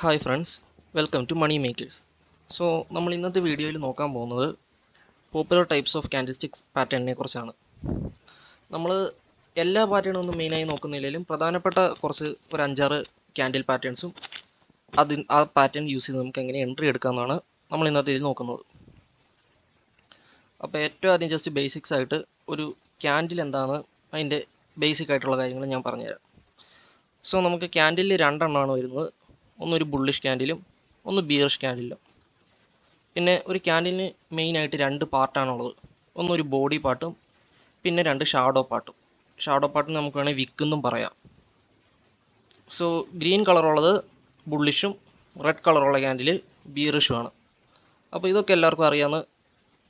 Hi friends, welcome to money makers. So നമ്മൾ ഇന്നത്തെ വീഡിയോയിൽ നോക്കാൻ പോകുന്നത് പോപ്പുലർ ടൈപ്സ് ഓഫ് ക്യാൻഡിൽസ്റ്റിക്സ് പാറ്റേണിനെ കുറിച്ചാണ്. നമ്മൾ എല്ലാ പാറ്റേണും ഒന്നും മെയിനായി നോക്കുന്നില്ലെങ്കിലും പ്രധാനപ്പെട്ട കുറച്ച് ഒരു 5-6 ക്യാൻഡിൽ പാറ്റേൺസും ആ പാറ്റേൺ യൂസ് ചെയ്ത് നമുക്ക് എങ്ങനെ എൻട്രി എടുക്കാമെന്നാണ് നമ്മൾ ഇന്നത്തെ ഇതിൽ നോക്കുന്നത്. അപ്പോൾ ഏറ്റവും ആദ്യം ജസ്റ്റ് ബേസിക്സ് ആയിട്ട് ഒരു ക്യാൻഡിൽ എന്താണ് അതിൻ്റെ ബേസിക് ആയിട്ടുള്ള കാര്യങ്ങൾ ഞാൻ പറഞ്ഞുതരാം. സോ നമുക്ക് ക്യാൻഡിലിൽ 2 എണ്ണമാണ് വരുന്നത്. ഒന്നൊരു ബുള്ളിഷ് ക്യാൻഡിലും ഒന്ന് ബിയറിഷ് ക്യാൻഡിലും. പിന്നെ ഒരു ക്യാൻഡിലിന് മെയിനായിട്ട് 2 പാർട്ടാണുള്ളത്. ഒന്നൊരു ബോഡി പാർട്ടും പിന്നെ 2 ഷാഡോ പാർട്ടും. ഷാഡോ പാർട്ടിന് നമുക്ക് വേണമെങ്കിൽ വിക്കെന്നും പറയാം. സോ ഗ്രീൻ കളറുള്ളത് ബുള്ളിഷും റെഡ് കളറുള്ള ക്യാൻഡിൽ ബിയറിഷുമാണ്. അപ്പോൾ ഇതൊക്കെ എല്ലാവർക്കും അറിയാമെന്ന്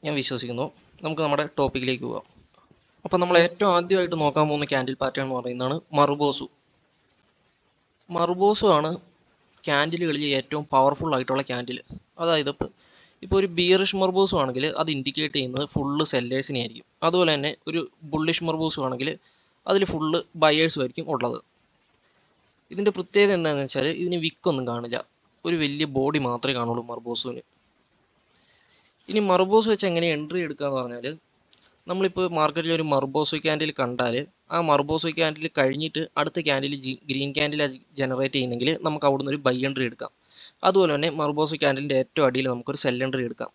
ഞാൻ വിശ്വസിക്കുന്നു. നമുക്ക് നമ്മുടെ ടോപ്പിക്കിലേക്ക് പോകാം. അപ്പോൾ നമ്മൾ ഏറ്റവും ആദ്യമായിട്ട് നോക്കാൻ പോകുന്ന ക്യാൻഡിൽ പാറ്റേൺ എന്ന് പറയുന്നതാണ് മർബോസു. മർബോസു ആണ് ക്യാൻഡിലുകളിൽ ഏറ്റവും പവർഫുൾ ആയിട്ടുള്ള ക്യാൻഡിൽ. അതായത് ഇപ്പോൾ ഒരു ബിയറിഷ് മർബോസു ആണെങ്കിൽ അത് ഇൻഡിക്കേറ്റ് ചെയ്യുന്നത് ഫുള്ള് സെല്ലേഴ്സിനെ ആയിരിക്കും. അതുപോലെ തന്നെ ഒരു ബുള്ളിഷ് മർബോസു ആണെങ്കിൽ അതിൽ ഫുള്ള് ബയേഴ്സും ആയിരിക്കും ഉള്ളത്. ഇതിൻ്റെ പ്രത്യേകത എന്താണെന്ന് വെച്ചാൽ ഇതിന് വിക്കൊന്നും കാണില്ല, ഒരു വലിയ ബോഡി മാത്രമേ കാണുള്ളൂ മർബോസുവിന്. ഇനി മർബോസു വെച്ച് എങ്ങനെ എൻട്രി എടുക്കുക എന്ന് പറഞ്ഞാൽ, നമ്മളിപ്പോൾ മാർക്കറ്റിൽ ഒരു മർബോസു ക്യാൻഡിൽ കണ്ടാൽ ആ മർബോസു ക്യാൻഡിൽ കഴിഞ്ഞിട്ട് അടുത്ത ക്യാൻഡിൽ ഗ്രീൻ ക്യാൻഡിൽ ജനറേറ്റ് ചെയ്യുന്നെങ്കിൽ നമുക്ക് അവിടുന്ന് ഒരു ബൈ എൻട്രി എടുക്കാം. അതുപോലെ തന്നെ മർബോസു ക്യാൻഡിലിൻ്റെ ഏറ്റവും അടിയിൽ നമുക്കൊരു സെൽ എൻട്രി എടുക്കാം.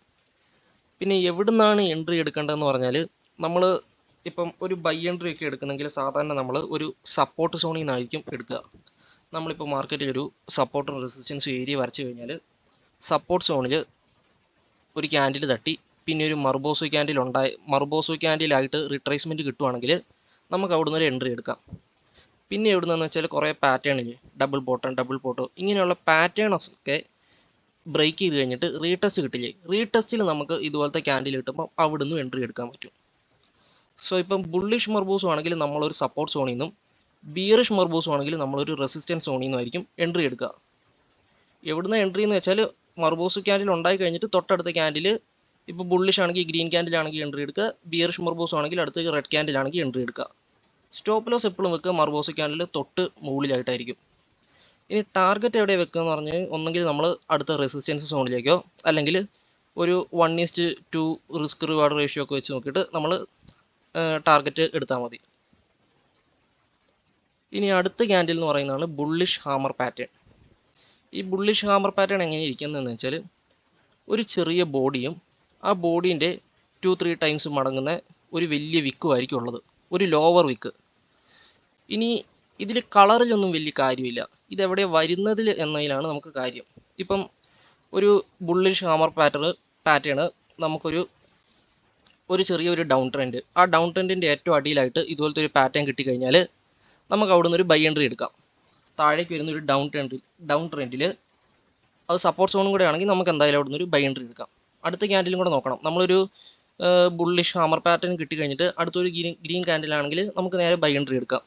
പിന്നെ എവിടുന്നാണ് എൻട്രി എടുക്കേണ്ടതെന്ന് പറഞ്ഞാൽ, നമ്മൾ ഇപ്പം ഒരു ബൈ എൻട്രി ഒക്കെ എടുക്കുന്നെങ്കിൽ സാധാരണ നമ്മൾ ഒരു സപ്പോർട്ട് സോണിൽ നിന്നായിരിക്കും എടുക്കുക. നമ്മളിപ്പോൾ മാർക്കറ്റിൽ ഒരു സപ്പോർട്ടും റെസിസ്റ്റൻസും ഏരിയ വരച്ചു കഴിഞ്ഞാൽ സപ്പോർട്ട് സോണിൽ ഒരു ക്യാൻഡിൽ തട്ടി പിന്നെ ഒരു മർബോസു ക്യാൻഡിലായിട്ട് റിട്രേസ്മെൻറ്റ് കിട്ടുവാണെങ്കിൽ നമുക്ക് അവിടുന്ന് ഒരു എൻട്രി എടുക്കാം. പിന്നെ എവിടുന്നെന്ന് വെച്ചാൽ കുറേ പാറ്റേണിൽ ഡബിൾ ബോട്ടം ഇങ്ങനെയുള്ള പാറ്റേൺസ് ഒക്കെ ബ്രേക്ക് ചെയ്ത് കഴിഞ്ഞിട്ട് റീടെസ്റ്റ് കിട്ടില്ലേ, റീടെസ്റ്റിൽ നമുക്ക് ഇതുപോലത്തെ ക്യാൻഡിൽ കിട്ടുമ്പോൾ അവിടുന്ന് എൻട്രി എടുക്കാൻ പറ്റും. സോ ഇപ്പം ബുള്ളിഷ് മർബോസു ആണെങ്കിൽ നമ്മളൊരു സപ്പോർട്ട് സോണിൽ നിന്നും ബിയറിഷ് മർബോസു ആണെങ്കിൽ നമ്മളൊരു റെസിസ്റ്റൻസ് സോണിൽ നിന്നുമായിരിക്കും എൻട്രി എടുക്കുക. എവിടുന്ന എൻട്രി എന്ന് വെച്ചാൽ മർബോസു ക്യാൻഡിൽ ഉണ്ടായി കഴിഞ്ഞിട്ട് തൊട്ടടുത്ത ക്യാൻഡിൽ ഇപ്പോൾ ബുള്ളിഷ് ആണെങ്കിൽ ഗ്രീൻ ക്യാൻഡിലാണെങ്കിൽ എൻട്രി എടുക്കുക, ബിയറിഷ് മർബോസു ആണെങ്കിൽ അടുത്ത റെഡ് ക്യാൻഡിലാണെങ്കിൽ എൻട്രി എടുക്കുക. സ്റ്റോപ്പ് ലോസ് എപ്പോഴും വെക്കുക മർബോസു ക്യാൻഡിൽ തൊട്ട് മുകളിലായിട്ടായിരിക്കും. ഇനി ടാർഗറ്റ് എവിടെ വെക്കുക എന്ന് പറഞ്ഞാൽ, ഒന്നെങ്കിൽ നമ്മൾ അടുത്ത റെസിസ്റ്റൻസ് സോണിലേക്കോ അല്ലെങ്കിൽ ഒരു 1:2 റിസ്ക് റിവാർഡ് റേഷ്യോ ഒക്കെ വെച്ച് നോക്കിയിട്ട് നമ്മൾ ടാർഗറ്റ് എടുത്താൽ മതി. ഇനി അടുത്ത ക്യാൻഡിൽ എന്ന് പറയുന്നതാണ് ബുള്ളിഷ് ഹാമർ പാറ്റേൺ. ഈ ബുള്ളിഷ് ഹാമർ പാറ്റേൺ എങ്ങനെ ഇരിക്കുന്നതെന്ന് വെച്ചാൽ, ഒരു ചെറിയ ബോഡിയും ആ ബോഡീൻ്റെ 2-3 ടൈംസ് മടങ്ങുന്ന ഒരു വലിയ വിക്കും ആയിരിക്കും ഉള്ളത്, ഒരു ലോവർ വിക്ക്. ഇനി ഇതിൽ കളറിലൊന്നും വലിയ കാര്യമില്ല, ഇതെവിടെ വരുന്നതിൽ എന്നതിലാണ് നമുക്ക് കാര്യം. ഇപ്പം ഒരു ബുള്ളിഷ് ഹാമർ പാറ്റേൺ നമുക്കൊരു ചെറിയൊരു ഡൗൺ ട്രെൻഡ്, ആ ഡൗൺ ട്രെൻഡിൻ്റെ ഏറ്റവും അടിയിലായിട്ട് ഇതുപോലത്തെ ഒരു പാറ്റേൺ കിട്ടിക്കഴിഞ്ഞാൽ നമുക്ക് അവിടെ നിന്ന് ഒരു ബൈ എൻട്രി എടുക്കാം. താഴേക്ക് വരുന്ന ഒരു ഡൗൺ ട്രെൻഡിൽ അത് സപ്പോർട്ട് സോണും കൂടെ ആണെങ്കിൽ നമുക്ക് എന്തായാലും അവിടെ നിന്ന് ഒരു ബൈ എൻട്രി എടുക്കാം. അടുത്ത ക്യാൻഡിലും കൂടെ നോക്കണം. നമ്മളൊരു ബുള്ളിഷ് ഹാമർ പാറ്റേൺ കിട്ടിക്കഴിഞ്ഞിട്ട് അടുത്തൊരു ഗ്രീൻ ക്യാൻഡിലാണെങ്കിൽ നമുക്ക് നേരെ ബൈ എൻട്രി എടുക്കാം.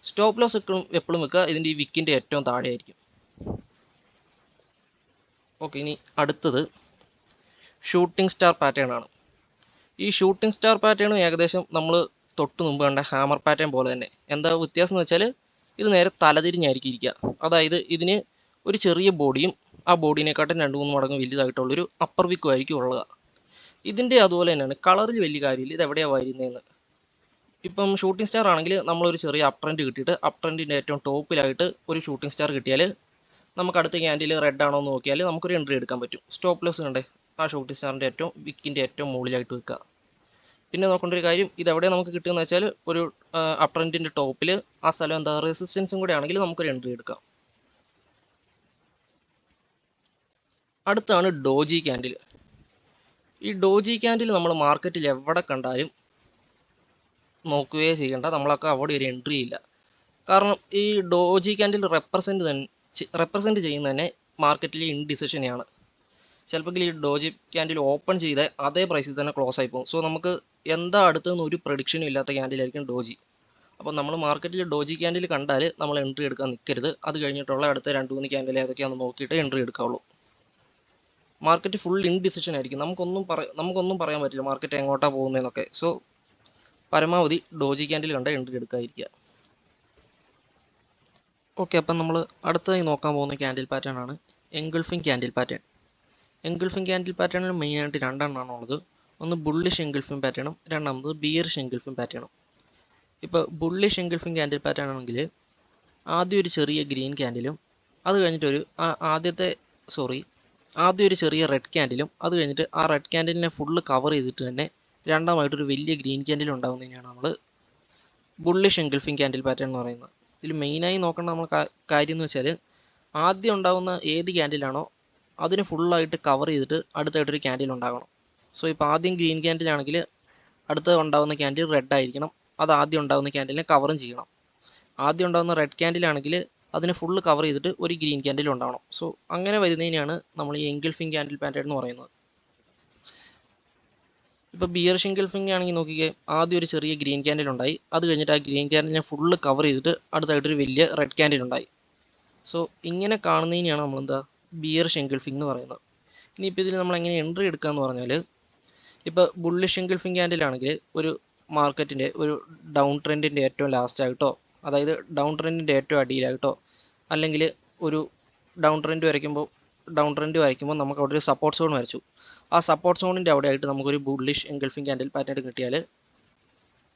സ്റ്റോപ്പ് ലോസ് എപ്പോഴും വെക്കുക ഇതിൻ്റെ ഈ വിക്കിൻ്റെ ഏറ്റവും താഴെ ആയിരിക്കും. ഓക്കെ, ഇനി അടുത്തത് ഷൂട്ടിംഗ് സ്റ്റാർ പാറ്റേൺ ആണ്. ഈ ഷൂട്ടിംഗ് സ്റ്റാർ പാറ്റേണും ഏകദേശം നമ്മൾ തൊട്ട് മുമ്പ് കണ്ട ഹാമർ പാറ്റേൺ പോലെ തന്നെ. എന്താ വ്യത്യാസം എന്ന് വെച്ചാൽ, ഇത് നേരെ തലതിരിഞ്ഞായിരിക്കും ഇരിക്കുക. അതായത് ഇതിന് ഒരു ചെറിയ ബോഡിയും ആ ബോഡീനെക്കാട്ടും 2-3 മടങ്ങ് വലുതായിട്ടുള്ളൊരു അപ്പർ വിക്കും ആയിരിക്കും ഉള്ളത്. ഇതിൻ്റെ അതുപോലെ തന്നെയാണ്, കളറിൽ വലിയ കാര്യമില്ല ഇതെവിടെയാണ് വരുന്നതെന്ന്. ഇപ്പം ഷൂട്ടിംഗ് സ്റ്റാർ ആണെങ്കിൽ നമ്മളൊരു ചെറിയ അപ് ട്രെൻഡ് കിട്ടിയിട്ട് അപ് ട്രെൻഡിൻ്റെ ഏറ്റവും ടോപ്പിലായിട്ട് ഒരു ഷൂട്ടിംഗ് സ്റ്റാർ കിട്ടിയാൽ നമുക്ക് അടുത്ത ക്യാൻഡിൽ റെഡ് ആണോ എന്ന് നോക്കിയാൽ നമുക്കൊരു എൻട്രി എടുക്കാൻ പറ്റും. സ്റ്റോപ്പ് ലോസ് കണ്ടേ, ആ ഷൂട്ടിംഗ് സ്റ്റാറിൻ്റെ വിക്കിൻ്റെ ഏറ്റവും മുകളിലായിട്ട് വെക്കുക. പിന്നെ നോക്കേണ്ട ഒരു കാര്യം, ഇതെവിടെ നമുക്ക് കിട്ടുമെന്ന് വെച്ചാൽ ഒരു അപ് ട്രെൻഡിൻ്റെ ടോപ്പിൽ ആ സ്ഥലം എന്താ റെസിസ്റ്റൻസും കൂടെ ആണെങ്കിൽ നമുക്കൊരു എൻട്രി എടുക്കാം. അടുത്താണ് ഡോജി ക്യാൻഡിൽ. ഈ ഡോജി ക്യാൻഡിൽ നമ്മൾ മാർക്കറ്റിൽ എവിടെ കണ്ടാലും നോക്കുകയേ ചെയ്യേണ്ട, നമ്മളൊക്കെ അവിടെ ഒരു എൻട്രി ഇല്ല. കാരണം ഈ ഡോജി ക്യാൻഡിൽ റെപ്രസെൻറ്റ് ചെയ്യുന്നത് തന്നെ മാർക്കറ്റിലെ ഇൻഡിസിഷനെയാണ്. ചിലപ്പോൾ ഈ ഡോജി ക്യാൻഡിൽ ഓപ്പൺ ചെയ്ത അതേ പ്രൈസിൽ തന്നെ ക്ലോസ് ആയി പോകും. സോ നമുക്ക് എന്താ അടുത്തെന്ന് ഒരു പ്രഡിക്ഷനും ഇല്ലാത്ത ക്യാൻഡിലായിരിക്കും ഡോജി. അപ്പോൾ നമ്മൾ മാർക്കറ്റിൽ ഡോജി ക്യാൻഡിൽ കണ്ടാൽ നമ്മൾ എൻട്രി എടുക്കാൻ നിൽക്കരുത്. അത് കഴിഞ്ഞിട്ടുള്ള അടുത്ത 2-3 ക്യാൻഡിൽ ഏതൊക്കെയാണെന്ന് നോക്കിയിട്ട് എൻട്രി എടുക്കാവുള്ളൂ. മാർക്കറ്റ് ഫുൾ ഇൻഡിസിഷൻ ആയിരിക്കും, നമുക്കൊന്നും പറയാൻ പറ്റില്ല മാർക്കറ്റ് എങ്ങോട്ടാണ് പോകുന്നതെന്നൊക്കെ. സോ പരമാവധി ഡോജി ക്യാൻഡിൽ കണ്ട എൻട്രി എടുക്കാതിരിക്കുക. ഓക്കെ, അപ്പം നമ്മൾ അടുത്തതായി നോക്കാൻ പോകുന്ന ക്യാൻഡിൽ പാറ്റേൺ ആണ് engulfing candle pattern. Engulfing candle പാറ്റേണിൽ മെയിനായിട്ട് രണ്ടെണ്ണമാണ് ഉള്ളത്. ഒന്ന് ബുള്ളിഷ് എൻഗൾഫിംഗ് പാറ്റേണും രണ്ടാമത് ബിയറിഷ് എൻഗൾഫിംഗ് പാറ്റേണും. ഇപ്പോൾ ബുള്ളിഷ് എൻഗൾഫിംഗ് ക്യാൻഡിൽ പാറ്റേൺ ആണെങ്കിൽ ആദ്യം ഒരു ചെറിയ ഗ്രീൻ ക്യാൻഡിലും അത് കഴിഞ്ഞിട്ടൊരു ആദ്യം ഒരു ചെറിയ റെഡ് ക്യാൻഡിലും അത് കഴിഞ്ഞിട്ട് ആ റെഡ് ക്യാൻഡിലിനെ ഫുള്ള് കവർ ചെയ്തിട്ട് തന്നെ രണ്ടാമതായിട്ടൊരു വലിയ ഗ്രീൻ ക്യാൻഡിൽ ഉണ്ടാകുന്നതിനാണ് നമ്മൾ ബുള്ളിഷ് എൻഗൾഫിംഗ് ക്യാൻഡിൽ പാറ്റേൺ എന്ന് പറയുന്നത്. ഇതിൽ മെയിനായി നോക്കേണ്ട നമ്മൾ കാര്യം എന്ന് വെച്ചാൽ ആദ്യം ഉണ്ടാകുന്ന ഏത് ക്യാൻഡിലാണോ അതിന് ഫുള്ളായിട്ട് കവർ ചെയ്തിട്ട് അടുത്തായിട്ടൊരു ക്യാൻഡിൽ ഉണ്ടാകണം. സോ ഇപ്പോൾ ആദ്യം ഗ്രീൻ ക്യാൻഡിൽ ആണെങ്കിൽ അടുത്ത് ഉണ്ടാകുന്ന ക്യാൻഡിൽ റെഡ് ആയിരിക്കണം, അത് ആദ്യം ഉണ്ടാകുന്ന ക്യാൻഡിലിനെ കവറും ചെയ്യണം. ആദ്യം ഉണ്ടാകുന്ന റെഡ് ക്യാൻഡിൽ ആണെങ്കിൽ അതിനെ ഫുള്ള് കവർ ചെയ്തിട്ട് ഒരു ഗ്രീൻ ക്യാൻഡിൽ ഉണ്ടാവണം. സോ അങ്ങനെ വരുന്നതിനാണ് നമ്മൾ ഈ എൻഗൾഫിംഗ് ക്യാൻഡിൽ പാറ്റേൺ എന്ന് പറയുന്നത്. ഇപ്പോൾ ബിയറിഷ് എൻഗൾഫിംഗ് ആണെങ്കിൽ നോക്കിക്കേ, ആദ്യം ഒരു ചെറിയ ഗ്രീൻ ക്യാൻഡിൽ ഉണ്ടായി, അത് കഴിഞ്ഞിട്ട് ആ ഗ്രീൻ ക്യാൻഡിലിനെ ഫുള്ള് കവർ ചെയ്തിട്ട് അടുത്തായിട്ടൊരു വലിയ റെഡ് ക്യാൻഡിൽ ഉണ്ടായി. സോ ഇങ്ങനെ കാണുന്നതിനെയാണ് നമ്മളെന്താ ബിയറിഷ് എൻഗൾഫിംഗ് എന്ന് പറയുന്നത്. ഇനിയിപ്പോൾ ഇതിൽ നമ്മൾ എങ്ങനെ എൻട്രി എടുക്കുക എന്ന് പറഞ്ഞാൽ, ഇപ്പോൾ ബുള്ളിഷ് എൻഗൾഫിംഗ് ക്യാൻഡിലാണെങ്കിൽ ഒരു മാർക്കറ്റിൻ്റെ ഒരു ഡൗൺ ട്രെൻഡിൻ്റെ ഏറ്റവും ലാസ്റ്റ് ആയിട്ടോ, അതായത് ഡൗൺ ട്രെൻഡിൻ്റെ ഏറ്റവും അടിയിലായിട്ടോ, അല്ലെങ്കിൽ ഒരു ഡൗൺ ട്രെൻഡ് വരയ്ക്കുമ്പോൾ നമുക്ക് അവിടെ ഒരു സപ്പോർട്ട് സോൺ വരച്ചു. ആ സപ്പോർട്ട് സോണിൻ്റെ അവിടെ ആയിട്ട് നമുക്കൊരു ബുള്ളിഷ് എൻഗൾഫിംഗ് ക്യാൻഡിൽ പാറ്റേൺ കിട്ടിയാൽ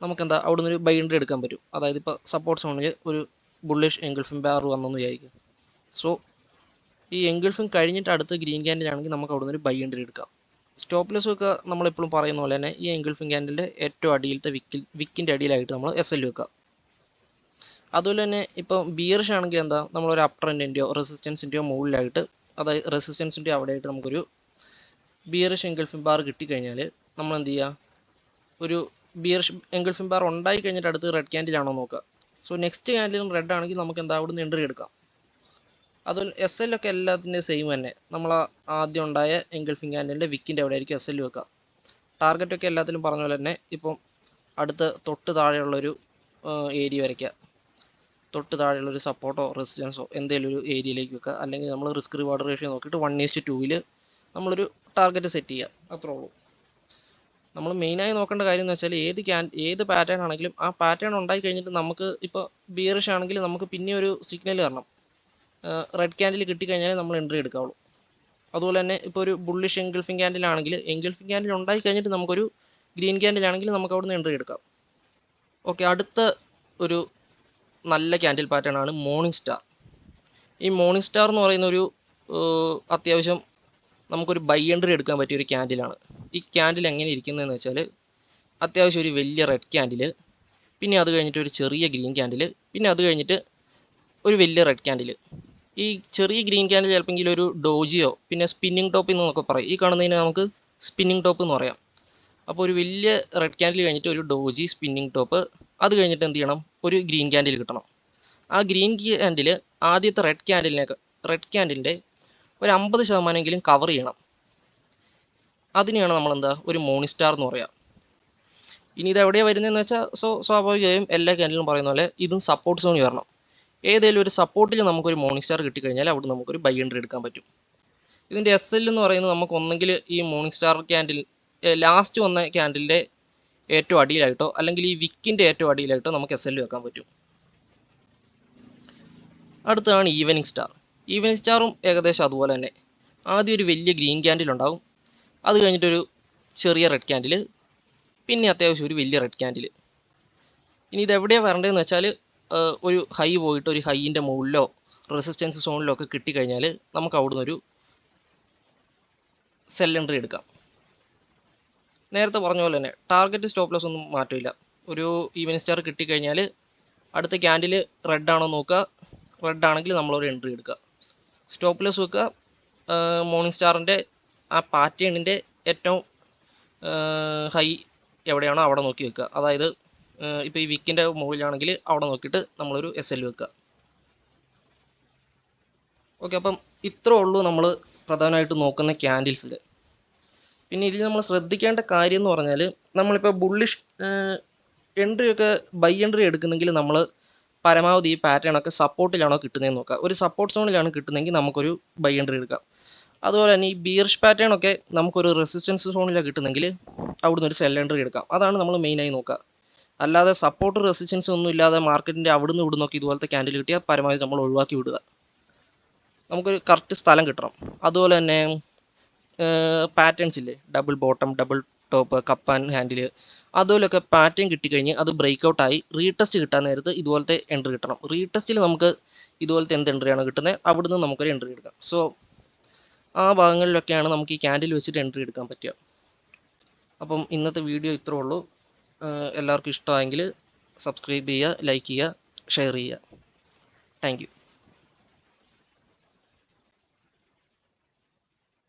നമുക്കെന്താ അവിടെ നിന്നൊരു ബൈ എൻട്രി എടുക്കാൻ പറ്റും. അതായത് ഇപ്പോൾ സപ്പോർട്ട് സോണിൽ ഒരു ബുള്ളിഷ് എൻഗൾഫിംഗ് ബാർ വന്നെന്ന് വിചാരിക്കും. സോ ഈ എൻഗൾഫിംഗ് കഴിഞ്ഞിട്ട് അടുത്ത ഗ്രീൻ ക്യാൻഡിൽ ആണെങ്കിൽ നമുക്ക് അവിടെ നിന്നൊരു ബൈ എൻട്രി എടുക്കാം. സ്റ്റോപ്പ് ലോസ് ഒക്കെ നമ്മളെപ്പോഴും പറയുന്ന പോലെ തന്നെ ഈ എൻഗൾഫിംഗ് ക്യാൻഡിലിൻ്റെ ഏറ്റവും അടിയിലത്തെ വിക്കിൻ്റെ അടിയിലായിട്ട് നമ്മൾ SL വെക്കുക. അതുപോലെ തന്നെ ഇപ്പം ബിയറിഷ് ആണെങ്കിൽ എന്താ, നമ്മളൊരു അപ് ട്രെൻഡിൻ്റെയോ റെസിസ്റ്റൻസിൻ്റെയോ മുകളിലായിട്ട്, അതായത് റെസിസ്റ്റൻസിൻ്റെ അവിടെയായിട്ട് നമുക്കൊരു ബിയറിഷ് എൻഗൾഫിംഗ് ബാർ കിട്ടിക്കഴിഞ്ഞാൽ നമ്മൾ എന്ത് ചെയ്യുക, ഒരു ബിയറിഷ് എൻഗൾഫിംഗ് ബാർ ഉണ്ടായി കഴിഞ്ഞിട്ട് അടുത്ത് റെഡ് ക്യാൻഡിലാണോ നോക്കുക. സോ നെക്സ്റ്റ് ക്യാൻഡിലും റെഡ് ആണെങ്കിൽ നമുക്ക് എന്താ അവിടെ നിന്ന് എൻട്രി എടുക്കാം. അതുപോലെ SL ഒക്കെ എല്ലാത്തിൻ്റെയും സെയിം തന്നെ, നമ്മൾ ആദ്യം ഉണ്ടായ എൻഗൾഫിംഗ് ക്യാൻഡിലിൻ്റെ വിക്കിൻ്റെ അവിടെ ആയിരിക്കും SL വെക്കുക. ടാർഗറ്റൊക്കെ എല്ലാത്തിലും പറഞ്ഞ പോലെ തന്നെ ഇപ്പം അടുത്ത് തൊട്ട് താഴെയുള്ളൊരു ഏരിയ വരയ്ക്കുക, തൊട്ട് താഴെയുള്ളൊരു സപ്പോർട്ടോ റെസിസ്റ്റൻസോ എന്തെങ്കിലും ഒരു ഏരിയയിലേക്ക് വെക്കുക. അല്ലെങ്കിൽ നമ്മൾ റിസ്ക് റിവാർഡ് റേഷ്യോ നോക്കിയിട്ട് 1:2 നമ്മളൊരു ടാർഗറ്റ് സെറ്റ് ചെയ്യുക, അത്രേ ഉള്ളൂ. നമ്മൾ മെയിനായി നോക്കേണ്ട കാര്യം എന്ന് വെച്ചാൽ ഏത് പാറ്റേൺ ആണെങ്കിലും ആ പാറ്റേൺ ഉണ്ടായി കഴിഞ്ഞിട്ട് നമുക്ക് ഇപ്പോൾ ബിയറിഷ് ആണെങ്കിൽ നമുക്ക് പിന്നെ ഒരു സിഗ്നൽ തരണം, റെഡ് ക്യാൻഡിൽ കിട്ടിക്കഴിഞ്ഞാൽ നമ്മൾ എൻട്രി എടുക്കാവുള്ളൂ. അതുപോലെ തന്നെ ഇപ്പോൾ ഒരു ബുള്ളിഷ് എൻഗൾഫിംഗ് ക്യാൻഡിൽ ആണെങ്കിൽ എൻഗൾഫിംഗ് ക്യാൻഡിൽ ഉണ്ടായി കഴിഞ്ഞിട്ട് നമുക്കൊരു ഗ്രീൻ ക്യാൻഡിൽ ആണെങ്കിൽ നമുക്ക് അവിടെ നിന്ന് എൻട്രി എടുക്കാം. ഓക്കെ, അടുത്ത ഒരു നല്ല ക്യാൻഡിൽ പാറ്റേൺ ആണ് മോർണിംഗ് സ്റ്റാർ. ഈ മോർണിംഗ് സ്റ്റാർ എന്ന് പറയുന്ന ഒരു അത്യാവശ്യം നമുക്കൊരു ബൈ എൻട്രി എടുക്കാൻ പറ്റിയ ഒരു ക്യാൻഡിലാണ്. ഈ ക്യാൻഡിൽ എങ്ങനെ ഇരിക്കുന്നതെന്ന് വെച്ചാൽ അത്യാവശ്യം ഒരു വലിയ റെഡ് ക്യാൻഡിൽ, പിന്നെ അത് കഴിഞ്ഞിട്ട് ഒരു ചെറിയ ഗ്രീൻ ക്യാൻഡിൽ, പിന്നെ അത് കഴിഞ്ഞിട്ട് ഒരു വലിയ റെഡ് ക്യാൻഡിൽ. ഈ ചെറിയ ഗ്രീൻ ക്യാൻഡിൽ ചിലപ്പോൾ ഒരു ഡോജിയോ പിന്നെ സ്പിന്നിങ് ടോപ്പ് എന്നൊക്കെ പറയും. ഈ കാണുന്നതിന് നമുക്ക് സ്പിന്നിങ് ടോപ്പ് എന്ന് പറയാം. അപ്പോൾ ഒരു വലിയ റെഡ് ക്യാൻഡിൽ കഴിഞ്ഞിട്ട് ഒരു ഡോജി സ്പിന്നിങ് ടോപ്പ്, അത് കഴിഞ്ഞിട്ട് എന്ത് ചെയ്യണം, ഒരു ഗ്രീൻ ക്യാൻഡിൽ കിട്ടണം. ആ ഗ്രീൻ ക്യാൻഡിൽ ആദ്യത്തെ റെഡ് ക്യാൻഡിലിൻ്റെ ഒരു 50% കവർ ചെയ്യണം. അതിനെയാണ് നമ്മളെന്താ ഒരു മോർണിംഗ് സ്റ്റാർ എന്ന് പറയാം. ഇനി ഇത് എവിടെയാണ് വരുന്നതെന്ന് വെച്ചാൽ സ്വാഭാവികമായും എല്ലാ ക്യാൻഡിലും പറയുന്ന പോലെ ഇതും സപ്പോർട്ട് സോണിൽ വരണം. ഏതെങ്കിലും ഒരു സപ്പോർട്ടിൽ നമുക്കൊരു മോർണിംഗ് സ്റ്റാർ കിട്ടിക്കഴിഞ്ഞാൽ അവിടെ നമുക്കൊരു ബൈ എൻട്രി എടുക്കാൻ പറ്റും. ഇതിൻ്റെ SL എന്ന് പറയുന്നത് നമുക്ക് ഒന്നെങ്കിൽ ഈ മോർണിംഗ് സ്റ്റാർ ക്യാൻഡിൽ ലാസ്റ്റ് വന്ന ക്യാൻഡിലിൻ്റെ ഏറ്റവും അടിയിലായിട്ടോ അല്ലെങ്കിൽ ഈ വിക്കിൻ്റെ ഏറ്റവും അടിയിലായിട്ടോ നമുക്ക് SL വെക്കാൻ പറ്റും. അടുത്തതാണ് ഈവനിങ് സ്റ്റാർ. ഈവനിങ് സ്റ്റാറും ഏകദേശം അതുപോലെ തന്നെ, ആദ്യം ഒരു വലിയ ഗ്രീൻ ക്യാൻഡിൽ ഉണ്ടാവും, അത് കഴിഞ്ഞിട്ടൊരു ചെറിയ റെഡ് ക്യാൻഡിൽ, പിന്നെ അത്യാവശ്യം ഒരു വലിയ റെഡ് ക്യാൻഡിൽ. ഇനി ഇതെവിടെയാണ് വരേണ്ടതെന്ന് വെച്ചാൽ ഒരു ഹൈ പോയിട്ട് ഒരു ഹൈയിൻ്റെ മുകളിലോ റെസിസ്റ്റൻസ് സോണിലോ ഒക്കെ കിട്ടിക്കഴിഞ്ഞാൽ നമുക്ക് അവിടുന്ന് ഒരു സെൽ എൻട്രി എടുക്കാം. നേരത്തെ പറഞ്ഞ പോലെ തന്നെ ടാർഗറ്റ് സ്റ്റോപ്പ് ലോസ് ഒന്നും മാറ്റമില്ല. ഒരു ഈവനിങ് സ്റ്റാർ കിട്ടിക്കഴിഞ്ഞാൽ അടുത്ത ക്യാൻഡിൽ റെഡ് ആണോ നോക്കുക, റെഡ് ആണെങ്കിൽ നമ്മളൊരു എൻട്രി എടുക്കുക. സ്റ്റോപ്പ് ലോസ് വെക്കുക മോർണിംഗ് സ്റ്റാറിൻ്റെ ആ പാറ്റേണിൻ്റെ ഏറ്റവും ഹൈ എവിടെയാണോ അവിടെ നോക്കി വെക്കുക. അതായത് ഇപ്പോൾ ഈ വിക്കിൻ്റെ മുകളിലാണെങ്കിൽ അവിടെ നോക്കിയിട്ട് നമ്മളൊരു SL വെക്കുക. ഓക്കെ, അപ്പം ഇത്രേ ഉള്ളൂ നമ്മൾ പ്രധാനമായിട്ട് നോക്കുന്ന ക്യാൻഡിൽസിൽ. പിന്നെ ഇതിൽ നമ്മൾ ശ്രദ്ധിക്കേണ്ട കാര്യം എന്ന് പറഞ്ഞാൽ, നമ്മളിപ്പോൾ ബുള്ളിഷ് എൻട്രി ഒക്കെ ബൈ എൻട്രി എടുക്കുന്നെങ്കിൽ നമ്മൾ പരമാവധി ഈ പാറ്റേൺ ഒക്കെ സപ്പോർട്ടിലാണോ കിട്ടുന്നതെന്ന് നോക്കുക. ഒരു സപ്പോർട്ട് സോണിലാണ് കിട്ടുന്നതെങ്കിൽ നമുക്കൊരു ബൈ എൻട്രി എടുക്കാം. അതുപോലെ തന്നെ ഈ ബിയറിഷ് പാറ്റേൺ ഒക്കെ നമുക്കൊരു റെസിസ്റ്റൻസ് സോണിലാണ് കിട്ടുന്നെങ്കിൽ അവിടുന്ന് ഒരു സെൽ എൻട്രി എടുക്കാം. അതാണ് നമ്മൾ മെയിനായി നോക്കുക. അല്ലാതെ സപ്പോർട്ട് റെസിസ്റ്റൻസ് ഒന്നും ഇല്ലാതെ മാർക്കറ്റിൻ്റെ അവിടുന്ന് ഇവിടുന്നൊക്കെ ഇതുപോലത്തെ ക്യാൻഡിൽ കിട്ടിയാൽ പരമാവധി നമ്മൾ ഒഴിവാക്കി വിടുക. നമുക്കൊരു കറക്റ്റ് സ്ഥലം കിട്ടണം. അതുപോലെ തന്നെ പാറ്റേൺസ് ഇല്ലേ, double bottom, double top, cup and handle, അതുപോലെയൊക്കെ പാറ്റേൺ കിട്ടിക്കഴിഞ്ഞ് അത് ബ്രേക്ക് ഔട്ടായി റീടെസ്റ്റ് കിട്ടാൻ നേരത്ത് ഇതുപോലത്തെ എൻട്രി കിട്ടണം. റീടെസ്റ്റിൽ നമുക്ക് ഇതുപോലത്തെ എന്ത് എൻട്രിയാണ് കിട്ടുന്നത്, അവിടുന്ന് നമുക്കൊരു എൻട്രി എടുക്കാം. സോ ആ ഭാഗങ്ങളിലൊക്കെയാണ് നമുക്ക് ഈ ക്യാൻഡിൽ വെച്ചിട്ട് എൻട്രി എടുക്കാൻ പറ്റുക. അപ്പം ഇന്നത്തെ വീഡിയോ ഇത്രേ ഉള്ളൂ. എല്ലാവർക്കും ഇഷ്ടമായെങ്കിൽ സബ്സ്ക്രൈബ് ചെയ്യുക, ലൈക്ക് ചെയ്യുക, ഷെയർ ചെയ്യുക. Thank you.